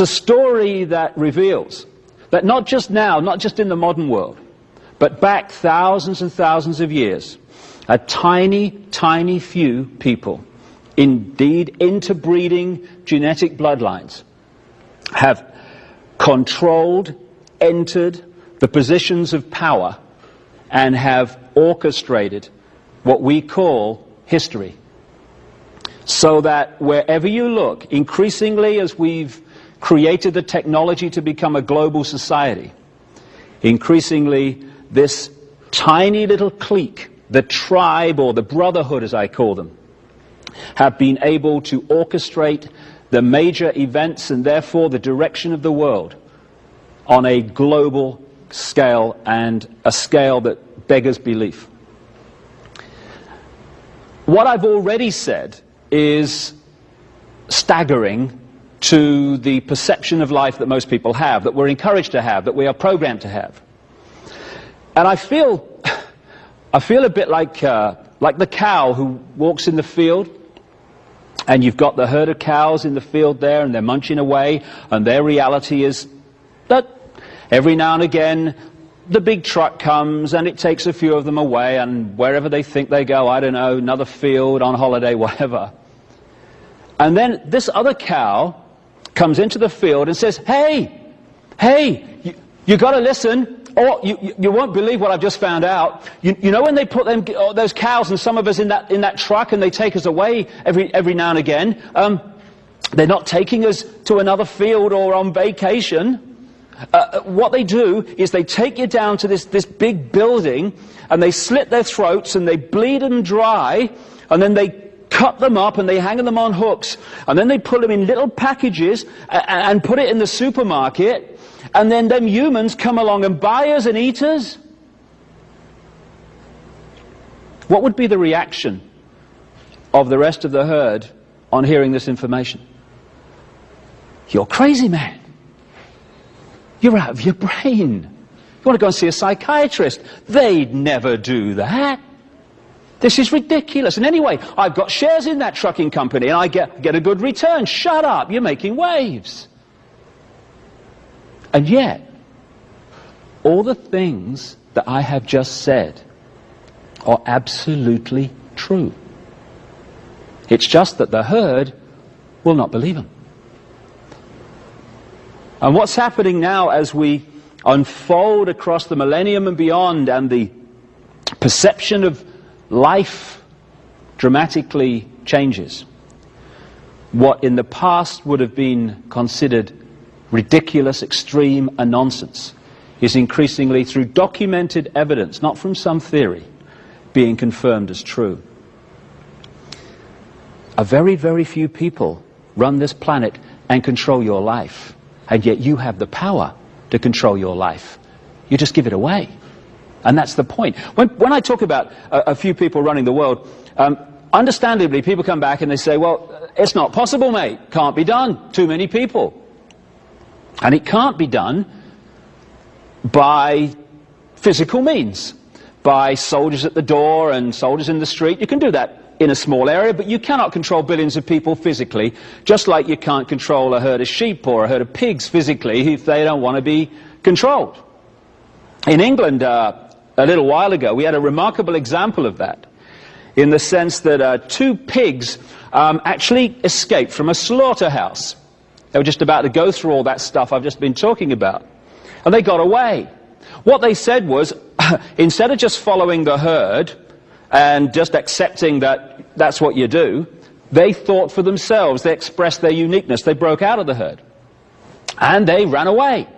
It's a story that reveals that not just now, not just in the modern world, but back thousands and thousands of years, a tiny, tiny few people, indeed interbreeding genetic bloodlines, have controlled, entered the positions of power and have orchestrated what we call history. So that wherever you look, increasingly as we've created the technology to become a global society, increasingly this tiny little clique, the tribe or the brotherhood as I call them, have been able to orchestrate the major events and therefore the direction of the world on a global scale, and a scale that beggars belief. What I've already said is staggering to the perception of life that most people have, that we're encouraged to have, that we are programmed to have. And I feel a bit like the cow who walks in the field, and you've got the herd of cows in the field there, and they're munching away, and their reality is that every now and again the big truck comes and it takes a few of them away, and wherever they think they go, I don't know, another field, on holiday, whatever. And then this other cow comes into the field and says, hey, you got to listen, or you won't believe what I've just found out. You know when they put those cows and some of us in that truck and they take us away every now and again, they're not taking us to another field or on vacation. What they do is they take you down to this big building and they slit their throats and they bleed them dry, and then they cut them up and they hang them on hooks, and then they put them in little packages and put it in the supermarket, and then them humans come along and buy us and eat us. What would be the reaction of the rest of the herd on hearing this information? You're crazy, man. You're out of your brain. You want to go and see a psychiatrist. They'd never do that. This is ridiculous. And anyway, I've got shares in that trucking company and I get a good return. Shut up, you're making waves. And yet, all the things that I have just said are absolutely true. It's just that the herd will not believe them. And what's happening now as we unfold across the millennium and beyond, and the perception of life dramatically changes. What in the past would have been considered ridiculous, extreme, and nonsense is increasingly, through documented evidence, not from some theory, being confirmed as true. A very, very few people run this planet and control your life, and yet you have the power to control your life. You just give it away. And that's the point. When I talk about a few people running the world, understandably people come back and they say, well, it's not possible, mate. Can't be done. Too many people. And it can't be done by physical means, by soldiers at the door and soldiers in the street. You can do that in a small area, but you cannot control billions of people physically, just like you can't control a herd of sheep or a herd of pigs physically if they don't want to be controlled. In England, a little while ago, we had a remarkable example of that, in the sense that two pigs actually escaped from a slaughterhouse. They were just about to go through all that stuff I've just been talking about, and they got away. What they said was, instead of just following the herd and just accepting that that's what you do, they thought for themselves. They expressed their uniqueness. They broke out of the herd, and they ran away.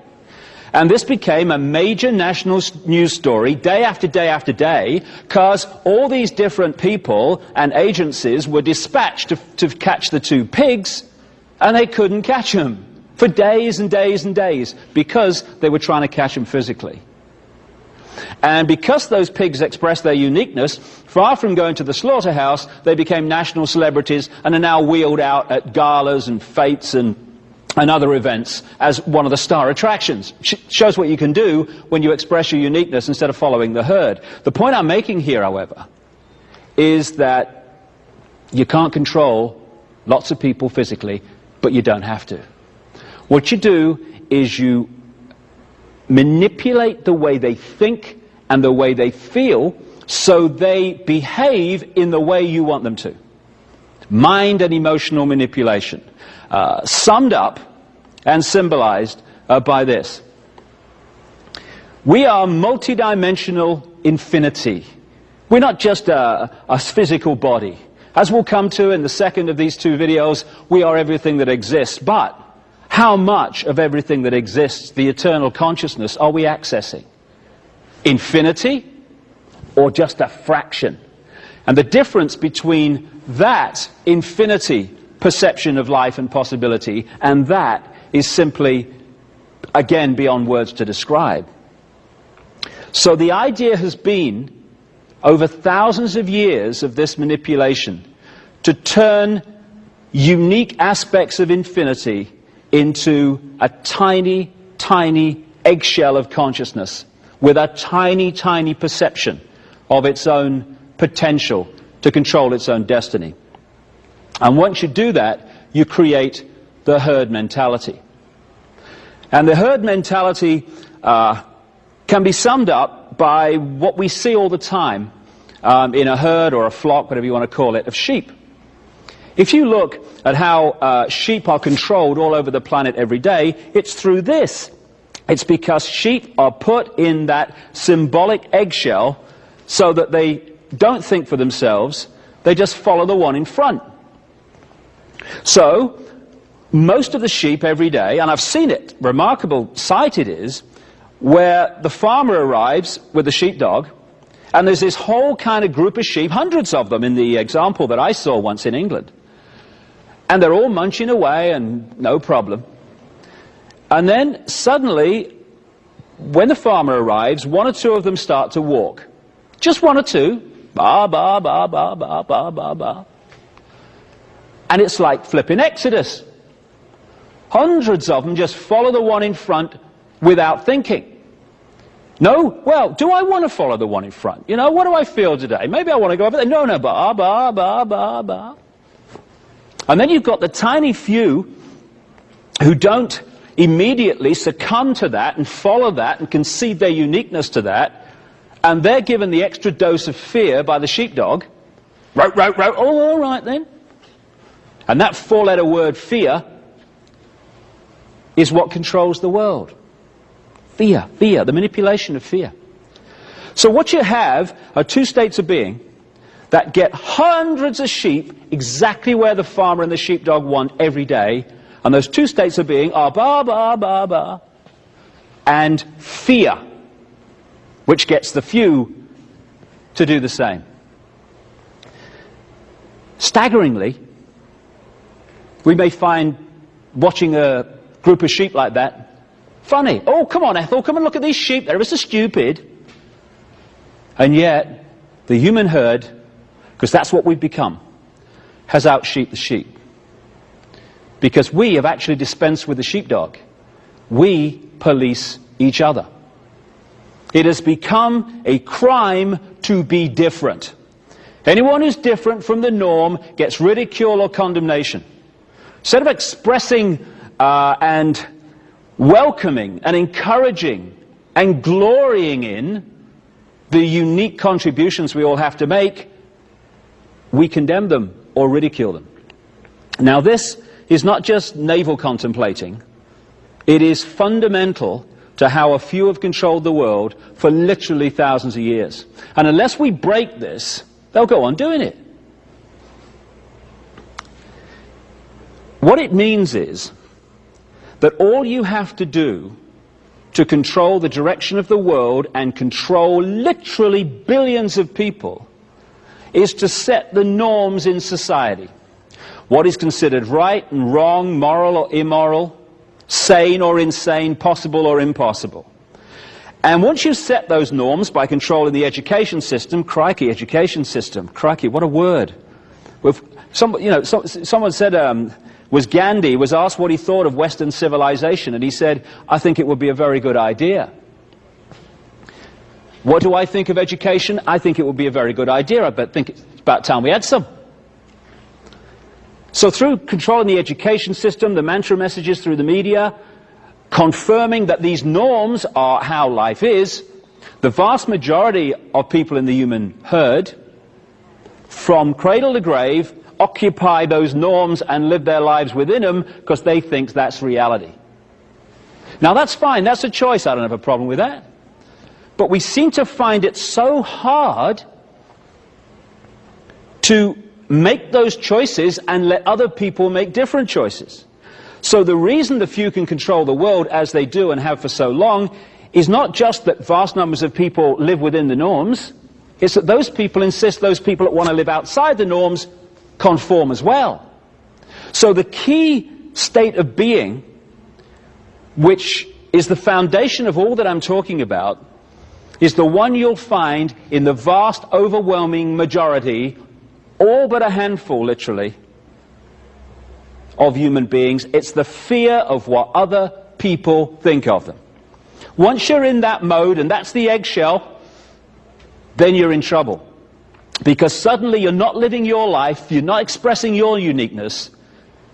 And this became a major national news story day after day after day, because all these different people and agencies were dispatched to catch the two pigs, and they couldn't catch them for days and days and days, because they were trying to catch them physically. And because those pigs expressed their uniqueness, far from going to the slaughterhouse, they became national celebrities and are now wheeled out at galas and fetes and other events as one of the star attractions. Shows what you can do when you express your uniqueness instead of following the herd. The point I'm making here, however, is that you can't control lots of people physically, but you don't have to. What you do is you manipulate the way they think and the way they feel so they behave in the way you want them to. Mind and emotional manipulation, summed up and symbolized by this. We are multidimensional infinity. We're not just a physical body. As we'll come to in the second of these two videos, we are everything that exists. But how much of everything that exists, the eternal consciousness, are we accessing? Infinity or just a fraction? And the difference between that infinity perception of life and possibility and that is simply, again, beyond words to describe. So the idea has been, over thousands of years of this manipulation, to turn unique aspects of infinity into a tiny, tiny eggshell of consciousness with a tiny, tiny perception of its own potential to control its own destiny. And once you do that, you create the herd mentality. And the herd mentality can be summed up by what we see all the time in a herd or a flock, whatever you want to call it, of sheep. If you look at how sheep are controlled all over the planet every day, it's through this. It's because sheep are put in that symbolic eggshell so that they don't think for themselves, they just follow the one in front. So, most of the sheep every day, and I've seen it, remarkable sight it is, where the farmer arrives with the sheepdog, and there's this whole kind of group of sheep, hundreds of them in the example that I saw once in England. And they're all munching away and no problem. And then suddenly, when the farmer arrives, one or two of them start to walk. Just one or two. Ba, ba, ba, ba, ba, ba, ba, ba. And it's like flipping Exodus. Hundreds of them just follow the one in front without thinking. No? Well, do I want to follow the one in front? You know, what do I feel today? Maybe I want to go over there. No, no, ba, ba, ba, ba, ba. And then you've got the tiny few who don't immediately succumb to that and follow that and concede their uniqueness to that, and they're given the extra dose of fear by the sheepdog. Row, row, row. Oh, all right then. And that four-letter word, fear, is what controls the world. Fear, fear, the manipulation of fear. So what you have are two states of being that get hundreds of sheep exactly where the farmer and the sheepdog want every day. And those two states of being are ba, ba, ba, ba, and fear, which gets the few to do the same. Staggeringly, we may find watching a group of sheep like that funny. Oh, come on, Ethel, come and look at these sheep. They're ever so stupid. And yet, the human herd, because that's what we've become, has out-sheeped the sheep. Because we have actually dispensed with the sheepdog. We police each other. It has become a crime to be different. Anyone who's different from the norm gets ridicule or condemnation. Instead of expressing and welcoming and encouraging and glorying in the unique contributions we all have to make, we condemn them or ridicule them. Now this is not just navel contemplating, it is fundamental to how a few have controlled the world for literally thousands of years. And unless we break this, they'll go on doing it. What it means is that all you have to do to control the direction of the world and control literally billions of people is to set the norms in society. What is considered right and wrong, moral or immoral, sane or insane, possible or impossible. And once you set those norms by controlling the education system, crikey, education system, crikey, what a word. Someone said, was Gandhi was asked what he thought of Western civilization, and he said, I think it would be a very good idea. What do I think of education? I think it would be a very good idea. I think it's about time we had some. So through controlling the education system, the mantra messages through the media, confirming that these norms are how life is, the vast majority of people in the human herd, from cradle to grave, occupy those norms and live their lives within them because they think that's reality. Now that's fine, that's a choice, I don't have a problem with that. But we seem to find it so hard to make those choices and let other people make different choices. So the reason the few can control the world as they do and have for so long is not just that vast numbers of people live within the norms, it's that those people insist those people that want to live outside the norms conform as well. So the key state of being, which is the foundation of all that I'm talking about, is the one you'll find in the vast, overwhelming majority, all but a handful, literally, of human beings. It's the fear of what other people think of them. Once you're in that mode, and that's the eggshell, then you're in trouble. Because suddenly you're not living your life, you're not expressing your uniqueness,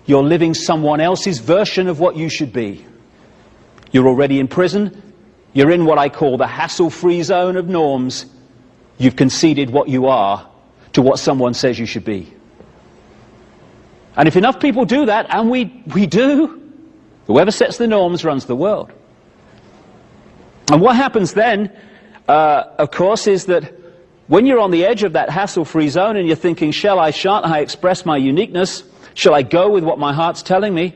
you're living someone else's version of what you should be. You're already in prison, you're in what I call the hassle-free zone of norms. You've conceded what you are to what someone says you should be. And if enough people do that, and we do, whoever sets the norms runs the world. And what happens then, of course, is that when you're on the edge of that hassle-free zone and you're thinking, shall I, shan't I express my uniqueness? Shall I go with what my heart's telling me?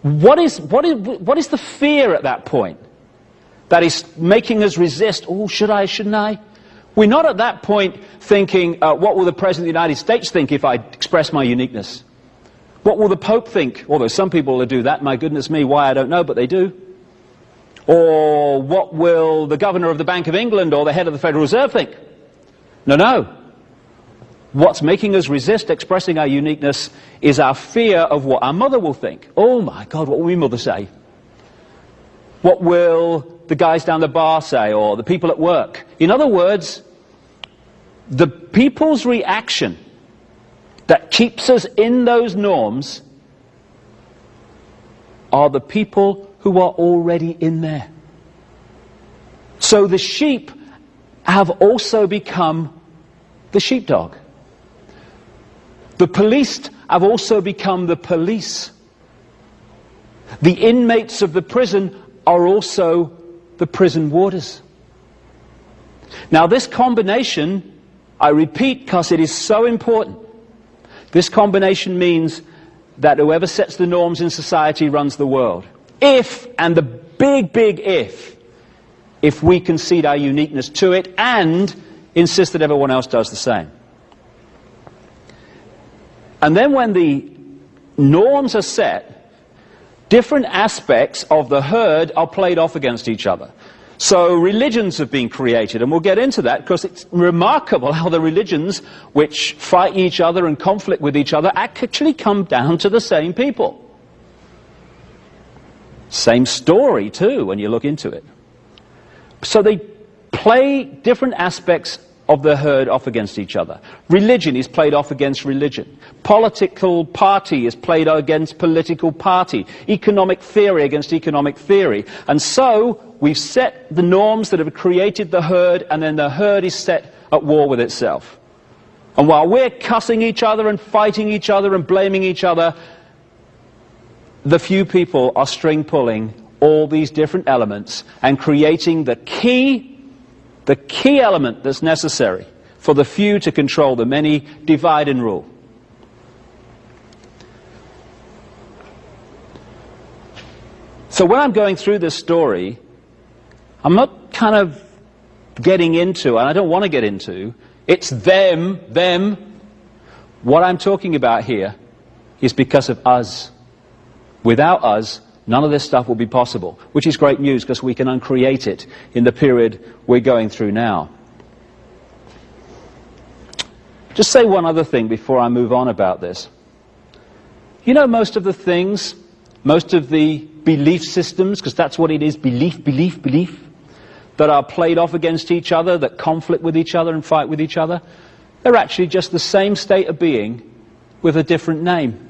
What is the fear at that point that is making us resist? Oh, should I, shouldn't I? We're not at that point thinking, what will the President of the United States think if I express my uniqueness? What will the Pope think? Although some people will do that, my goodness me, why I don't know, but they do. Or what will the Governor of the Bank of England or the head of the Federal Reserve think? No, no. What's making us resist expressing our uniqueness is our fear of what our mother will think. Oh my God, what will my mother say? What will the guys down the bar say, or the people at work? In other words, the people's reaction that keeps us in those norms are the people who are already in there. So the sheep have also become the sheepdog. The police have also become the police. The inmates of the prison are also the prison warders. Now this combination, I repeat because it is so important, this combination means that whoever sets the norms in society runs the world. If, and the big, big if we concede our uniqueness to it and insist that everyone else does the same. And then when the norms are set, different aspects of the herd are played off against each other. So religions have been created, and we'll get into that because it's remarkable how the religions which fight each other and conflict with each other actually come down to the same people. Same story too when you look into it. So they play different aspects of the herd off against each other. Religion is played off against religion. Political party is played against political party. Economic theory against economic theory. And so we've set the norms that have created the herd, and then the herd is set at war with itself. And while we're cussing each other and fighting each other and blaming each other, the few people are string pulling all these different elements and creating the key element that's necessary for the few to control the many, divide and rule. So when I'm going through this story, I'm not kind of getting into, and I don't want to get into, it's them. What I'm talking about here is because of us. Without us, none of this stuff will be possible, which is great news because we can uncreate it in the period we're going through now. Just say one other thing before I move on about this. You know, most of the things, most of the belief systems, because that's what it is, belief, that are played off against each other, that conflict with each other and fight with each other, they're actually just the same state of being with a different name.